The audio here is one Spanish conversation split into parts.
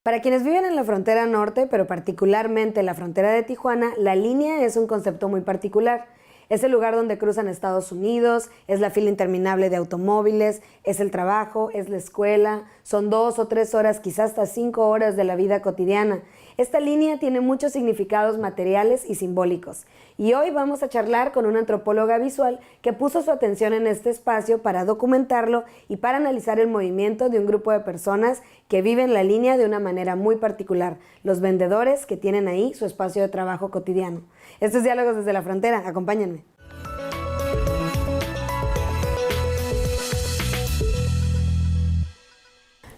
Para quienes viven en la frontera norte, pero particularmente en la frontera de Tijuana, la línea es un concepto muy particular. Es el lugar donde cruzan Estados Unidos, es la fila interminable de automóviles, es el trabajo, es la escuela, son 2 o 3 horas, quizás hasta 5 horas de la vida cotidiana. Esta línea tiene muchos significados materiales y simbólicos. Y hoy vamos a charlar con una antropóloga visual que puso su atención en este espacio para documentarlo y para analizar el movimiento de un grupo de personas que viven la línea de una manera muy particular, los vendedores que tienen ahí su espacio de trabajo cotidiano. Esto es Diálogos desde la Frontera, acompáñenme.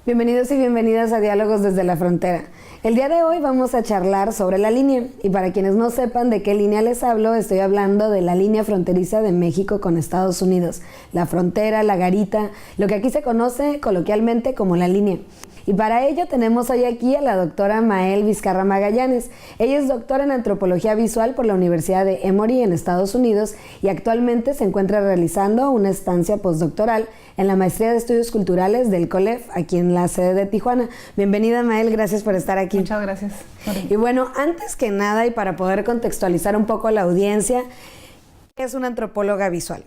Bienvenidos y bienvenidas a Diálogos desde la Frontera. El día de hoy vamos a charlar sobre la línea, y para quienes no sepan de qué línea les hablo, estoy hablando de la línea fronteriza de México con Estados Unidos, la frontera, la garita, lo que aquí se conoce coloquialmente como la línea. Y para ello tenemos hoy aquí a la doctora Mael Vizcarra Magallanes. Ella es doctora en antropología visual por la Universidad de Emory en Estados Unidos y actualmente se encuentra realizando una estancia postdoctoral en la maestría de estudios culturales del COLEF, aquí en la sede de Tijuana. Bienvenida, Mael, gracias por estar aquí. Muchas gracias. Y bueno, antes que nada y para poder contextualizar un poco a la audiencia, ¿qué es una antropóloga visual?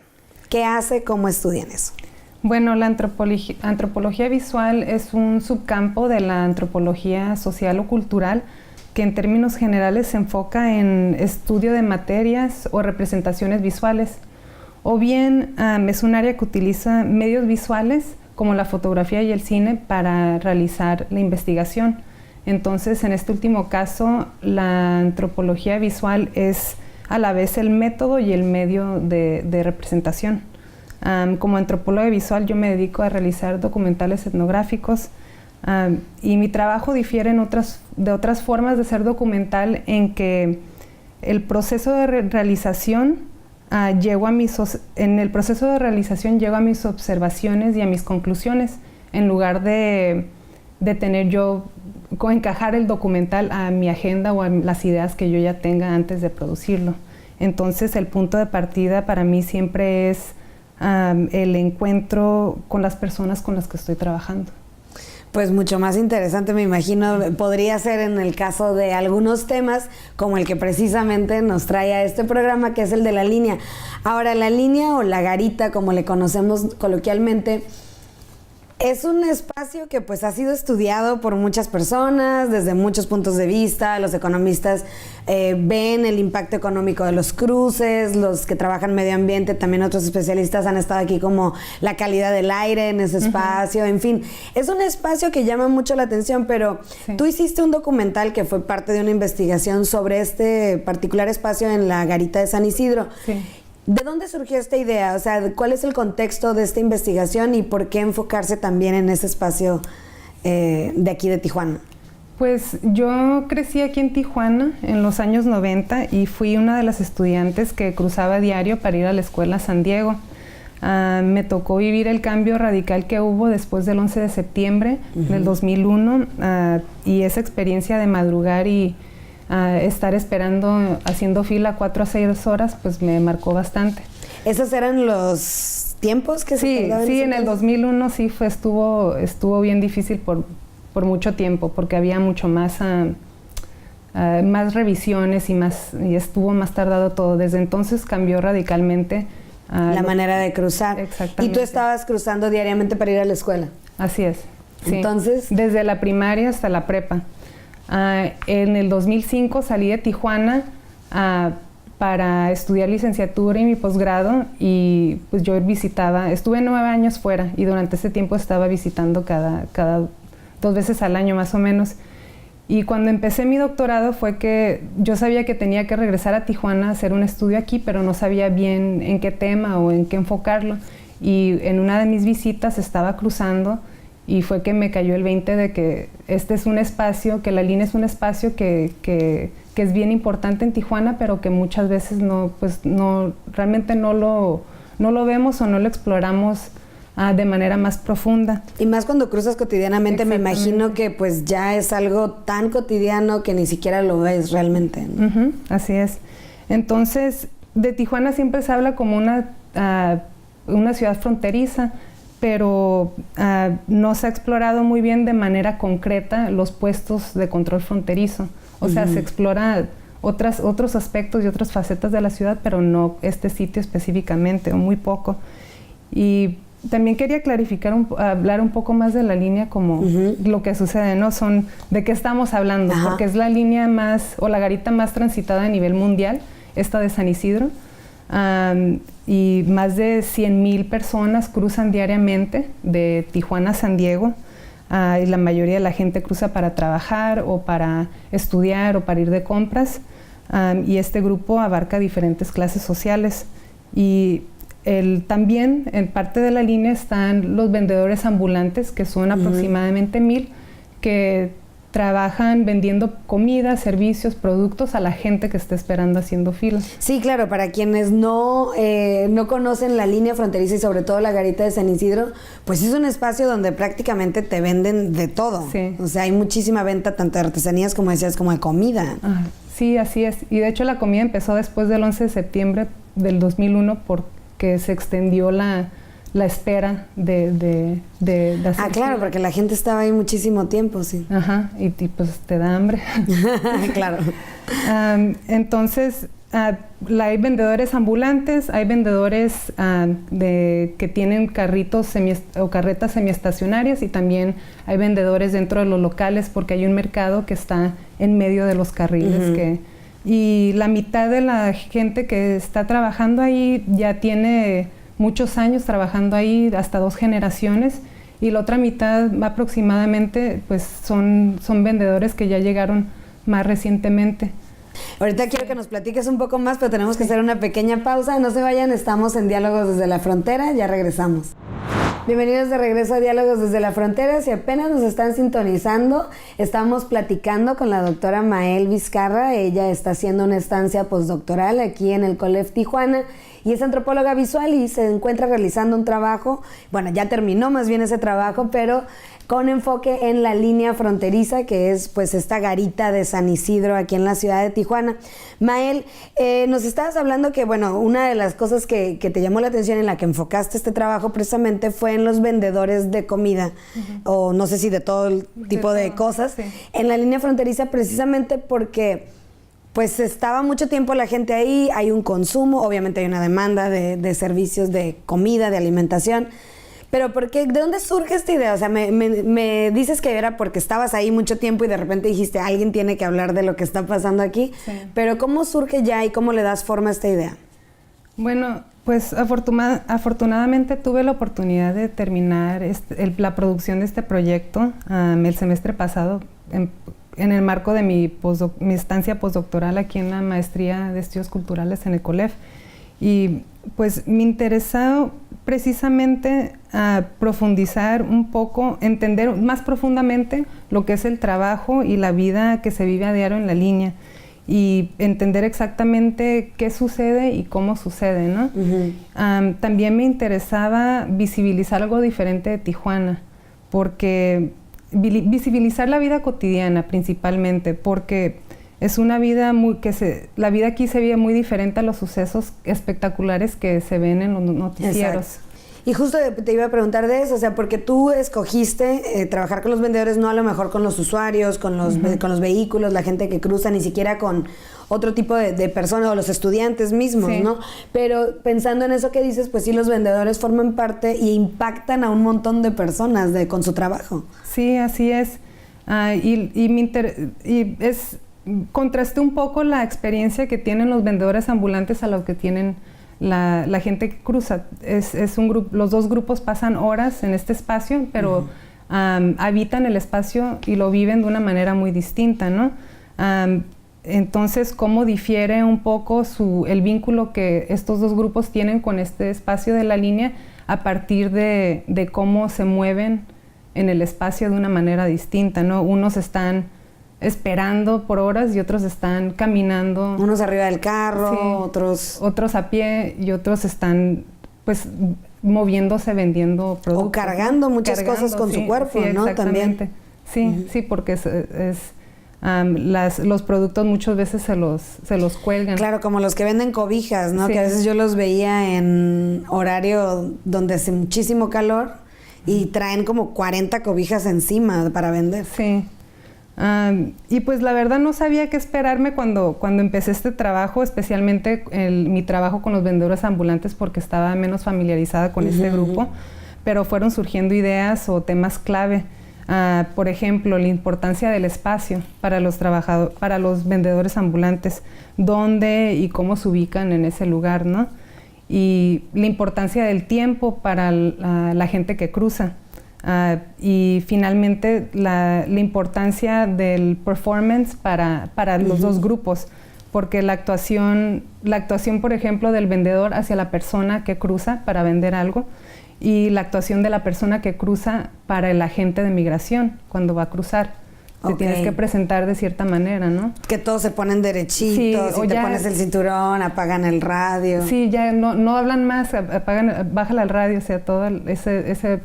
¿Qué hace? ¿Cómo estudian eso? Bueno, la antropología visual es un subcampo de la antropología social o cultural que en términos generales se enfoca en estudio de materias o representaciones visuales, o bien es un área que utiliza medios visuales como la fotografía y el cine para realizar la investigación. Entonces, en este último caso, la antropología visual es a la vez el método y el medio de representación. Como antropóloga visual yo me dedico a realizar documentales etnográficos y mi trabajo difiere de otras formas de ser documental en que el proceso de realización llego a mis observaciones y a mis conclusiones en lugar de tener yo encajar el documental a mi agenda o a las ideas que yo ya tenga antes de producirlo. Entonces el punto de partida para mí siempre es el encuentro con las personas con las que estoy trabajando. Pues mucho más interesante, me imagino, podría ser en el caso de algunos temas como el que precisamente nos trae a este programa, que es el de la línea. Ahora, la línea o la garita, como le conocemos coloquialmente, es un espacio que pues ha sido estudiado por muchas personas desde muchos puntos de vista. Los economistas ven el impacto económico de los cruces, los que trabajan medio ambiente, también otros especialistas han estado aquí como la calidad del aire en ese espacio, en fin. Es un espacio que llama mucho la atención, pero sí. Tú hiciste un documental que fue parte de una investigación sobre este particular espacio en la garita de San Isidro. Sí. ¿De dónde surgió esta idea? O sea, ¿cuál es el contexto de esta investigación y por qué enfocarse también en ese espacio de aquí de Tijuana? Pues yo crecí aquí en Tijuana en los años 90 y fui una de las estudiantes que cruzaba diario para ir a la escuela San Diego. Me tocó vivir el cambio radical que hubo después del 11 de septiembre del 2001 y esa experiencia de madrugar y estar esperando, haciendo fila 4 a 6 horas, pues me marcó bastante. ¿Esos eran los tiempos que se tardaban? Sí, en el 2001 sí estuvo bien difícil por mucho tiempo, porque había mucho más revisiones y estuvo más tardado todo. Desde entonces cambió radicalmente la manera de cruzar. Exactamente. ¿Y tú estabas cruzando diariamente para ir a la escuela? Así es. Sí. Entonces, desde la primaria hasta la prepa. En el 2005 salí de Tijuana para estudiar licenciatura y mi posgrado y pues yo estuve 9 años fuera y durante ese tiempo estaba visitando cada 2 veces al año más o menos. Y cuando empecé mi doctorado fue que yo sabía que tenía que regresar a Tijuana a hacer un estudio aquí, pero no sabía bien en qué tema o en qué enfocarlo. Y en una de mis visitas estaba cruzando y fue que me cayó el 20 de que este es un espacio, que la línea es un espacio que es bien importante en Tijuana, pero que muchas veces realmente no lo vemos o no lo exploramos de manera más profunda. Y más cuando cruzas cotidianamente, me imagino que pues ya es algo tan cotidiano que ni siquiera lo ves realmente, ¿no? Así es. Entonces, de Tijuana siempre se habla como una ciudad fronteriza, pero no se ha explorado muy bien de manera concreta los puestos de control fronterizo. O sea, se explora otros aspectos y otras facetas de la ciudad, pero no este sitio específicamente, o muy poco. Y también quería clarificar, hablar un poco más de la línea, como lo que sucede, ¿no? ¿De qué estamos hablando? Porque es la línea más, o la garita más transitada a nivel mundial, esta de San Isidro. Y más de 100,000 personas cruzan diariamente de Tijuana a San Diego. Y la mayoría de la gente cruza para trabajar o para estudiar o para ir de compras. Y este grupo abarca diferentes clases sociales. Y también en parte de la línea están los vendedores ambulantes, que son aproximadamente 1,000, que trabajan vendiendo comida, servicios, productos a la gente que está esperando haciendo filas. Sí, claro, para quienes no conocen la línea fronteriza y sobre todo la garita de San Isidro, pues es un espacio donde prácticamente te venden de todo. Sí. O sea, hay muchísima venta tanto de artesanías, como decías, como de comida. Sí, así es. Y de hecho la comida empezó después del 11 de septiembre del 2001 porque se extendió la espera de hacer claro, porque la gente estaba ahí muchísimo tiempo, sí. Y pues te da hambre. Claro. Entonces, hay vendedores ambulantes, hay vendedores que tienen carritos o carretas semiestacionarias, y también hay vendedores dentro de los locales, porque hay un mercado que está en medio de los carriles. Y la mitad de la gente que está trabajando ahí ya tiene muchos años trabajando ahí, hasta 2 generaciones, y la otra mitad aproximadamente pues son vendedores que ya llegaron más recientemente. Ahorita quiero que nos platiques un poco más, pero tenemos que hacer una pequeña pausa. No se vayan, estamos en Diálogos desde la Frontera, ya regresamos. Bienvenidos de regreso a Diálogos desde la Frontera. Si apenas nos están sintonizando, estamos platicando con la doctora Mael Vizcarra. Ella está haciendo una estancia postdoctoral aquí en el COLEF Tijuana y es antropóloga visual y se encuentra realizando un trabajo, bueno, ya terminó más bien ese trabajo, pero con enfoque en la línea fronteriza, que es pues esta garita de San Isidro aquí en la ciudad de Tijuana. Mael, nos estabas hablando que, bueno, una de las cosas que te llamó la atención, en la que enfocaste este trabajo precisamente, fue en los vendedores de comida, o no sé si de todo el tipo de cosas, en la línea fronteriza, precisamente porque pues estaba mucho tiempo la gente ahí, hay un consumo, obviamente hay una demanda de servicios de comida, de alimentación. Pero ¿de dónde surge esta idea? O sea, me dices que era porque estabas ahí mucho tiempo y de repente dijiste, alguien tiene que hablar de lo que está pasando aquí. Sí. Pero ¿cómo surge ya y cómo le das forma a esta idea? Bueno, pues afortunadamente tuve la oportunidad de terminar la producción de este proyecto el semestre pasado, en el marco de mi estancia postdoctoral aquí en la Maestría de Estudios Culturales en el COLEF. Y pues me interesó precisamente profundizar un poco, entender más profundamente lo que es el trabajo y la vida que se vive a diario en la línea, y entender exactamente qué sucede y cómo sucede, ¿no? También me interesaba visibilizar algo diferente de Tijuana, porque visibilizar la vida cotidiana principalmente, porque es una vida la vida aquí se vive muy diferente a los sucesos espectaculares que se ven en los noticieros. Exacto. Y justo te iba a preguntar de eso, o sea, porque tú escogiste trabajar con los vendedores, no a lo mejor con los usuarios, con los vehículos, la gente que cruza, ni siquiera con otro tipo de personas o los estudiantes mismos, ¿no? Pero pensando en eso que dices, pues sí, los vendedores forman parte y impactan a un montón de personas con su trabajo. Sí, así es. Contrasté un poco la experiencia que tienen los vendedores ambulantes a lo que tienen la gente que cruza. Es un grupo, los dos grupos pasan horas en este espacio, pero habitan el espacio y lo viven de una manera muy distinta, ¿no? Entonces, ¿cómo difiere un poco el vínculo que estos dos grupos tienen con este espacio de la línea a partir de cómo se mueven en el espacio de una manera distinta, ¿no? Unos están esperando por horas y otros están caminando. Unos arriba del carro, sí, otros a pie, y otros están pues moviéndose, vendiendo productos. O cargando muchas cosas con su cuerpo, sí, ¿no? Exactamente. También. Sí, sí, porque los productos muchas veces se los cuelgan. Claro, como los que venden cobijas, ¿no? Sí. Que a veces yo los veía en horario donde hace muchísimo calor. y traen como 40 cobijas encima para vender. Sí. Y pues la verdad no sabía qué esperarme cuando empecé este trabajo, especialmente mi trabajo con los vendedores ambulantes, porque estaba menos familiarizada con este grupo, pero fueron surgiendo ideas o temas clave. Por ejemplo, la importancia del espacio para los vendedores ambulantes, dónde y cómo se ubican en ese lugar, ¿no? Y la importancia del tiempo para la gente que cruza. Y finalmente la importancia del performance para los dos grupos, porque la actuación, por ejemplo, del vendedor hacia la persona que cruza para vender algo, y la actuación de la persona que cruza para el agente de migración cuando va a cruzar. Te tienes que presentar de cierta manera, ¿no? Que todos se ponen derechitos, sí, y te pones el cinturón, apagan el radio. Sí, ya no hablan más, bájale al radio, o sea, todo ese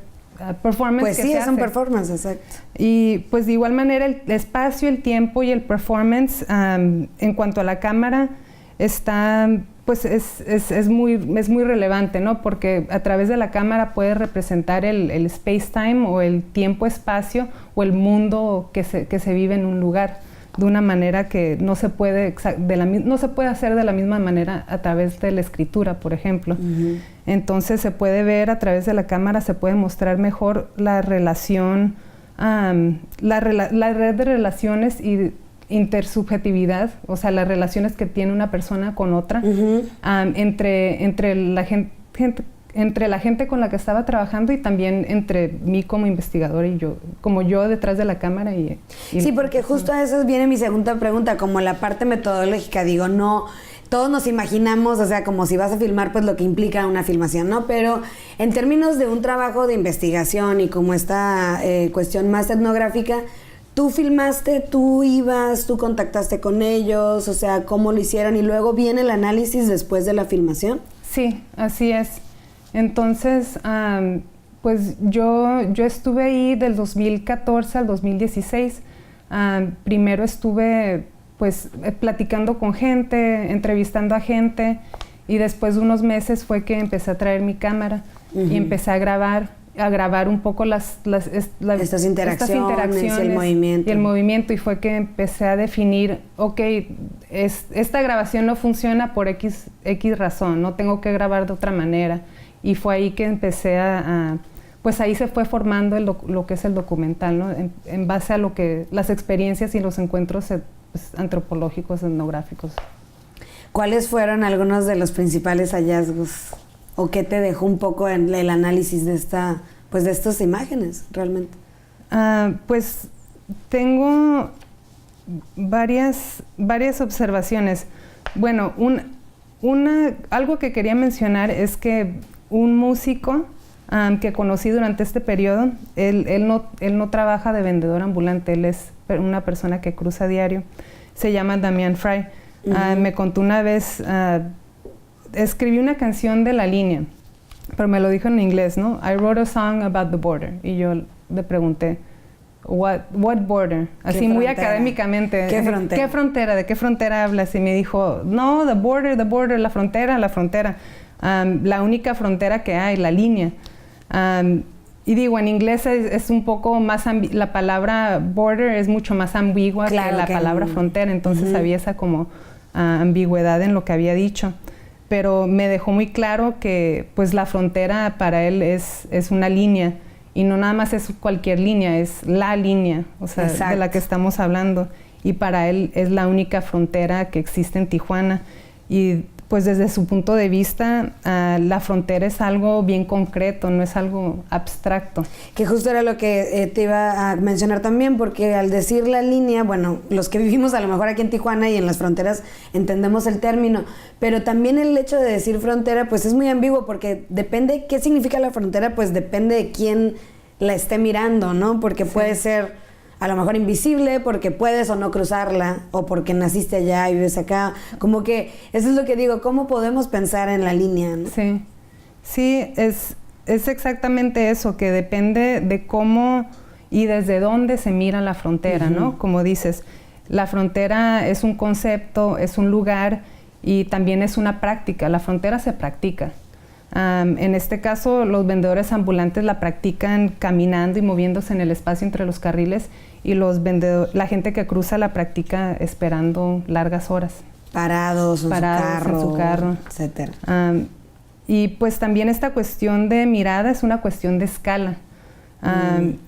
performance pues que sí, se es un hace. performance, exacto. Y pues de igual manera el espacio, el tiempo y el performance en cuanto a la cámara está, pues es muy relevante, ¿no? Porque a través de la cámara puedes representar el space-time o el tiempo-espacio o el mundo que se vive en un lugar de una manera que no se puede hacer de la misma manera a través de la escritura, por ejemplo. Entonces se puede ver a través de la cámara, se puede mostrar mejor la relación, la red de relaciones y intersubjetividad, o sea, las relaciones que tiene una persona con otra, entre la gente con la que estaba trabajando y también entre mí como investigadora y yo detrás de la cámara. Sí, porque justo a eso viene mi segunda pregunta, como la parte metodológica. Digo, no, todos nos imaginamos, o sea, como si vas a filmar, pues lo que implica una filmación, ¿no? Pero en términos de un trabajo de investigación y como esta cuestión más etnográfica, ¿tú filmaste, tú ibas, tú contactaste con ellos? O sea, ¿cómo lo hicieron? Y luego viene el análisis después de la filmación. Sí, así es. Entonces, pues yo estuve ahí del 2014 al 2016. Primero estuve pues platicando con gente, entrevistando a gente, y después de unos meses fue que empecé a traer mi cámara y empecé a grabar un poco estas interacciones y el movimiento. Y fue que empecé a definir, esta grabación no funciona por X razón, no tengo que grabar de otra manera. Y fue ahí que empecé pues ahí se fue formando lo que es el documental, ¿no? En base a las experiencias y los encuentros pues, antropológicos, etnográficos. ¿Cuáles fueron algunos de los principales hallazgos? ¿O qué te dejó un poco en el análisis de estas imágenes, realmente? Pues tengo varias observaciones. Bueno, algo que quería mencionar es que un músico que conocí durante este periodo, él no trabaja de vendedor ambulante, él es una persona que cruza diario, se llama Damian Fry. Me contó una vez, escribí una canción de La Línea, pero me lo dijo en inglés, ¿no? I wrote a song about the border. Y yo le pregunté, what border? Así muy académicamente. ¿Qué frontera? ¿Qué frontera? ¿De qué frontera hablas? Y me dijo, no, the border, la frontera. La única frontera que hay, la línea. Y digo, en inglés es un poco más, la palabra border es mucho más ambigua que la palabra frontera, entonces había esa como ambigüedad en lo que había dicho. Pero me dejó muy claro que pues la frontera para él es una línea, y no nada más es cualquier línea, es la línea, o sea, de la que estamos hablando. Y para él es la única frontera que existe en Tijuana. Y pues desde su punto de vista, la frontera es algo bien concreto, no es algo abstracto. Que justo era lo que te iba a mencionar también, porque al decir la línea, bueno, los que vivimos a lo mejor aquí en Tijuana y en las fronteras entendemos el término, pero también el hecho de decir frontera, pues es muy ambiguo, porque depende qué significa la frontera, pues depende de quién la esté mirando, ¿no? Porque puede ser a lo mejor invisible, porque puedes o no cruzarla, o porque naciste allá y vives acá. Como que eso es lo que digo, ¿cómo podemos pensar en la línea, ¿no? Sí, es exactamente eso, que depende de cómo y desde dónde se mira la frontera, ¿no? Como dices, la frontera es un concepto, es un lugar y también es una práctica. La frontera se practica. En este caso, los vendedores ambulantes la practican caminando y moviéndose en el espacio entre los carriles, y la gente que cruza la practica esperando largas horas. Parados en su carro, etcétera. Y pues también esta cuestión de mirada es una cuestión de escala.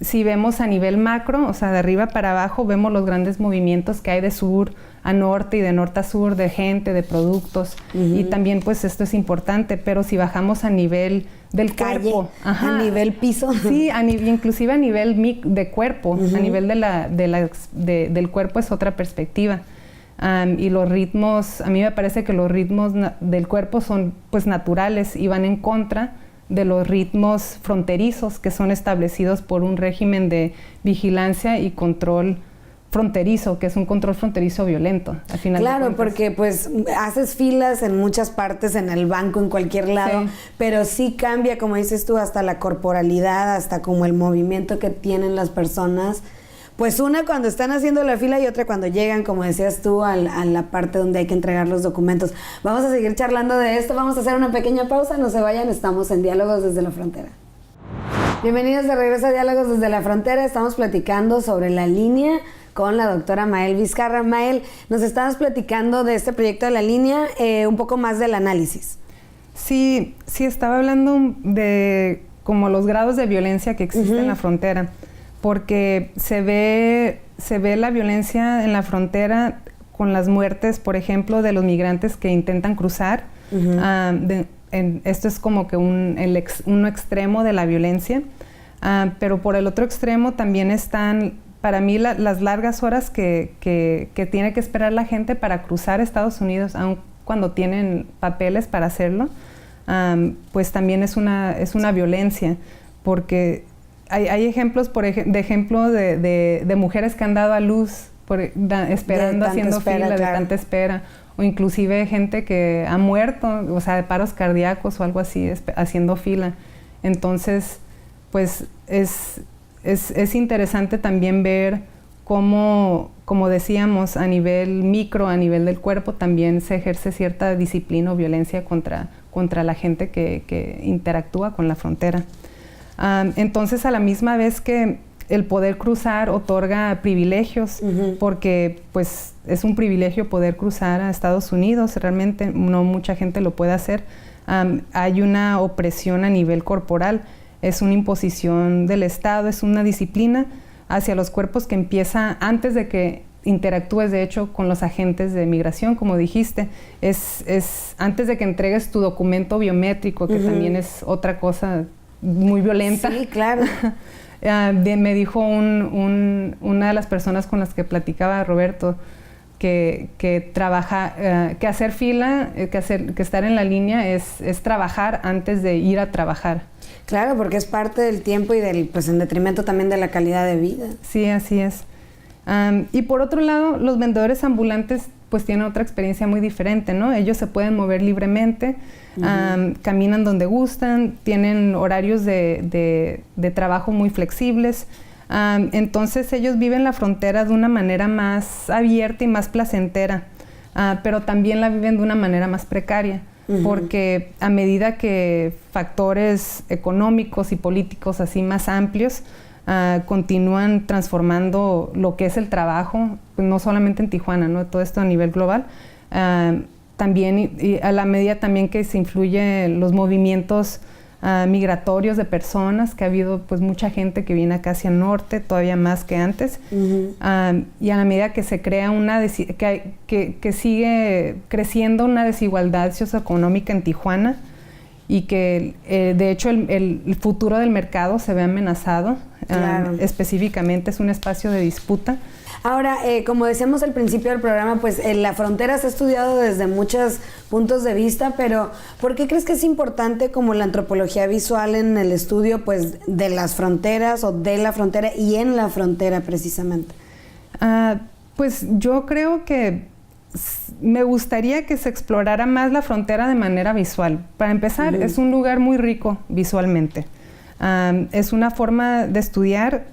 Si vemos a nivel macro, o sea, de arriba para abajo, vemos los grandes movimientos que hay de sur a norte y de norte a sur, de gente, de productos, y también pues esto es importante, pero si bajamos a nivel del cuerpo, a nivel piso, sí, inclusive a nivel de cuerpo, a nivel del cuerpo es otra perspectiva. Y los ritmos, a mí me parece que los ritmos del cuerpo son pues naturales y van en contra de los ritmos fronterizos que son establecidos por un régimen de vigilancia y control fronterizo, que es un control fronterizo violento, al final. Claro, porque pues haces filas en muchas partes, en el banco, en cualquier lado, sí, pero sí cambia, como dices tú, hasta la corporalidad, hasta como el movimiento que tienen las personas. Pues una cuando están haciendo la fila y otra cuando llegan, como decías tú, a la parte donde hay que entregar los documentos. Vamos a seguir charlando de esto, vamos a hacer una pequeña pausa, no se vayan, estamos en Diálogos desde la Frontera. Bienvenidos de regreso a Diálogos desde la Frontera, estamos platicando sobre la línea con la doctora Mael Vizcarra. Mael, nos estabas platicando de este proyecto de la línea, un poco más del análisis. Sí, estaba hablando de como los grados de violencia que existen en la frontera, porque se ve la violencia en la frontera con las muertes, por ejemplo, de los migrantes que intentan cruzar. Esto es como que un extremo de la violencia, pero por el otro extremo también están, para mí, las largas horas que tiene que esperar la gente para cruzar Estados Unidos, aun cuando tienen papeles para hacerlo, pues también es una violencia, porque hay ejemplos, de mujeres que han dado a luz esperando, haciendo fila, de tanta espera, o inclusive gente que ha muerto, o sea, de paros cardíacos o algo así, haciendo fila. Entonces, pues es interesante también ver cómo, como decíamos, a nivel micro, a nivel del cuerpo, también se ejerce cierta disciplina o violencia contra la gente que interactúa con la frontera. Entonces, a la misma vez que el poder cruzar otorga privilegios, porque pues es un privilegio poder cruzar a Estados Unidos, realmente no mucha gente lo puede hacer. Hay una opresión a nivel corporal, es una imposición del Estado, es una disciplina hacia los cuerpos que empieza antes de que interactúes, de hecho, con los agentes de migración, como dijiste. Es antes de que entregues tu documento biométrico, que también es otra cosa muy violenta. Sí, claro. Me dijo una de las personas con las que platicaba, Roberto, que hacer fila, que estar en la línea es trabajar antes de ir a trabajar. Claro, porque es parte del tiempo y pues en detrimento también de la calidad de vida. Sí, así es. Y por otro lado, los vendedores ambulantes pues tienen otra experiencia muy diferente, ¿no? Ellos se pueden mover libremente, caminan donde gustan, tienen horarios de trabajo muy flexibles. Entonces ellos viven la frontera de una manera más abierta y más placentera, pero también la viven de una manera más precaria, porque a medida que factores económicos y políticos así más amplios continúan transformando lo que es el trabajo, pues no solamente en Tijuana, ¿no? Todo esto a nivel global, también y a la medida también que se influye los movimientos migratorios de personas, que ha habido pues mucha gente que viene acá hacia el norte, todavía más que antes, y a la medida que se crea que sigue creciendo una desigualdad socioeconómica en Tijuana, y que de hecho el futuro del mercado se ve amenazado. Claro. Específicamente es un espacio de disputa. Ahora, como decíamos al principio del programa, pues la frontera se ha estudiado desde muchos puntos de vista, pero ¿por qué crees que es importante como la antropología visual en el estudio pues de las fronteras o de la frontera y en la frontera precisamente? Pues yo creo que me gustaría que se explorara más la frontera de manera visual. Para empezar, es un lugar muy rico visualmente. Es una forma de estudiar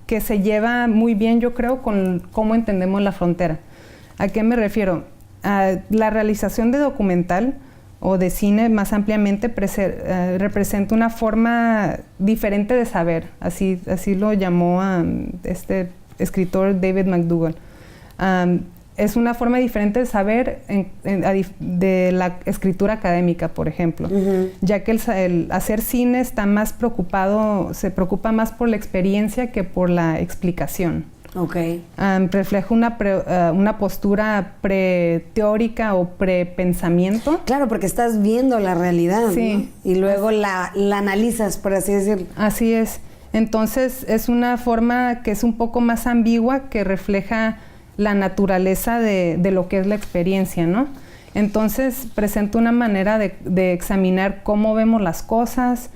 que se lleva muy bien, yo creo, con cómo entendemos la frontera. ¿A qué me refiero? La realización de documental o de cine más ampliamente representa una forma diferente de saber, así lo llamó este escritor David McDougall. Es una forma diferente de saber de la escritura académica, por ejemplo, ya que el hacer cine está más se preocupa más por la experiencia que por la explicación. Okay. Refleja una postura pre-teórica o pre-pensamiento. Claro, porque estás viendo la realidad, sí, ¿no? Y luego la analizas, por así decirlo. Así es. Entonces, es una forma que es un poco más ambigua, que refleja la naturaleza de lo que es la experiencia, ¿no? Entonces, presenta una manera de examinar cómo vemos las cosas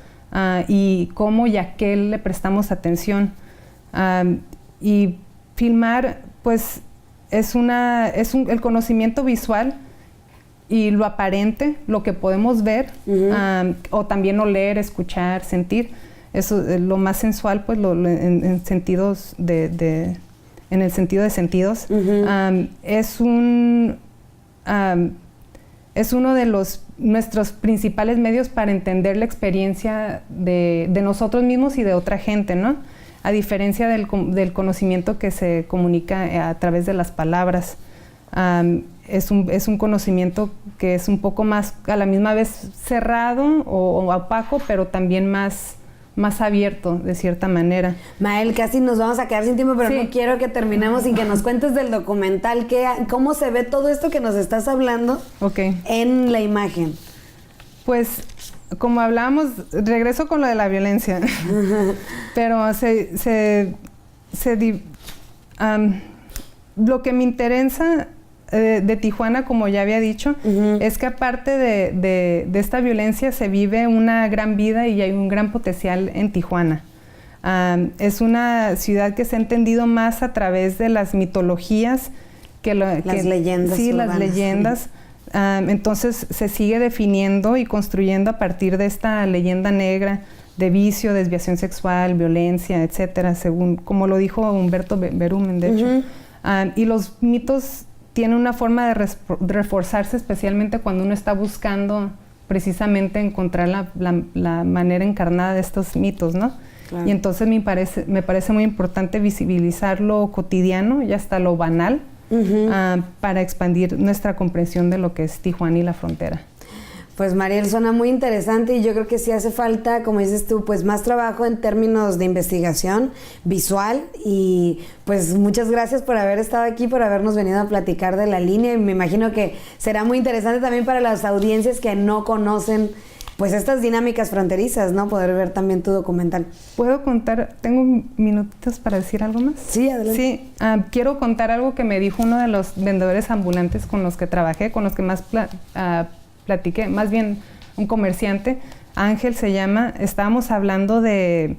y cómo y a qué le prestamos atención. Y filmar, pues, es el conocimiento visual y lo aparente, lo que podemos ver, o también oler, escuchar, sentir. Eso, lo más sensual, pues, en sentidos en el sentido de sentidos, es uno de nuestros principales medios para entender la experiencia de nosotros mismos y de otra gente, ¿no? A diferencia del conocimiento que se comunica a través de las palabras. Es un conocimiento que es un poco más, a la misma vez, cerrado o opaco, pero también más abierto, de cierta manera. Mael, casi nos vamos a quedar sin tiempo, pero sí, no quiero que terminemos sin que nos cuentes del documental, cómo se ve todo esto que nos estás hablando en la imagen. Pues, como hablábamos, regreso con lo de la violencia, pero lo que me interesa de Tijuana, como ya había dicho, es que aparte de esta violencia se vive una gran vida y hay un gran potencial en Tijuana. Es una ciudad que se ha entendido más a través de las mitologías las leyendas. Sí, urbanas. Las leyendas. Entonces se sigue definiendo y construyendo a partir de esta leyenda negra de vicio, desviación sexual, violencia, etcétera, según como lo dijo Humberto Berumen, de hecho. Y los mitos tienen una forma de reforzarse, especialmente cuando uno está buscando precisamente encontrar la manera encarnada de estos mitos, ¿no? Claro. Y entonces me parece muy importante visibilizar lo cotidiano y hasta lo banal, para expandir nuestra comprensión de lo que es Tijuana y la frontera. Pues Mariel, suena muy interesante y yo creo que sí hace falta, como dices tú, pues más trabajo en términos de investigación visual y pues muchas gracias por haber estado aquí, por habernos venido a platicar de La Línea y me imagino que será muy interesante también para las audiencias que no conocen pues estas dinámicas fronterizas, ¿no? Poder ver también tu documental. ¿Puedo contar? ¿Tengo minutitos para decir algo más? Sí, adelante. Sí, quiero contar algo que me dijo uno de los vendedores ambulantes con los que trabajé, con los que más platiqué, más bien un comerciante, Ángel se llama. Estábamos hablando de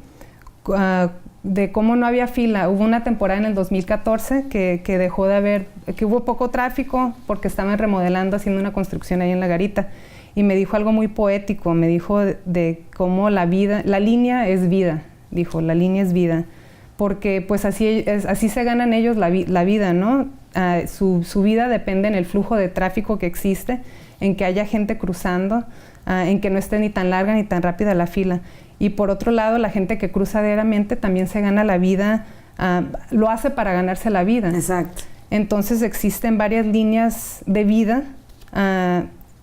cómo no había fila. Hubo una temporada en el 2014 que dejó de haber, que hubo poco tráfico porque estaban remodelando, haciendo una construcción ahí en La Garita. Y me dijo algo muy poético, me dijo de cómo la línea es vida, dijo, la línea es vida, porque pues así se ganan ellos la vida, ¿no? Su vida depende en el flujo de tráfico que existe, en que haya gente cruzando, en que no esté ni tan larga ni tan rápida la fila. Y por otro lado, la gente que cruza diariamente también se gana la vida, lo hace para ganarse la vida. Exacto. Entonces existen varias líneas de vida,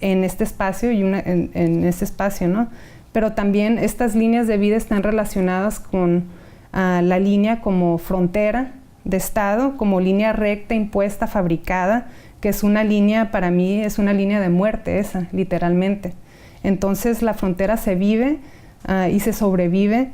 en este espacio y en este espacio, ¿no? Pero también estas líneas de vida están relacionadas con la línea como frontera de Estado, como línea recta, impuesta, fabricada, que es una línea, para mí, es una línea de muerte esa, literalmente. Entonces la frontera se vive y se sobrevive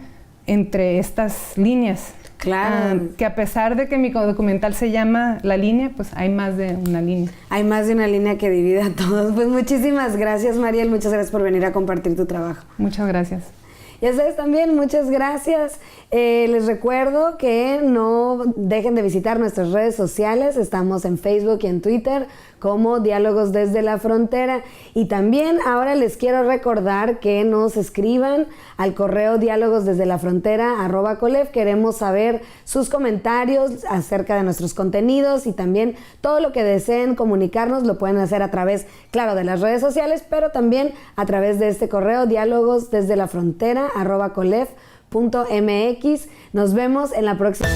entre estas líneas. Claro. Que a pesar de que mi documental se llama La Línea, pues hay más de una línea. Hay más de una línea que divide a todos. Pues muchísimas gracias, Mariel. Muchas gracias por venir a compartir tu trabajo. Muchas gracias. Y a ustedes también, muchas gracias. Les recuerdo que no dejen de visitar nuestras redes sociales. Estamos en Facebook y en Twitter como Diálogos desde la Frontera. Y también ahora les quiero recordar que nos escriban al correo dialogosdesdelafrontera@colef. Queremos saber sus comentarios acerca de nuestros contenidos y también todo lo que deseen comunicarnos lo pueden hacer a través, claro, de las redes sociales, pero también a través de este correo dialogosdesdelafrontera@colef.mx. Nos vemos en la próxima.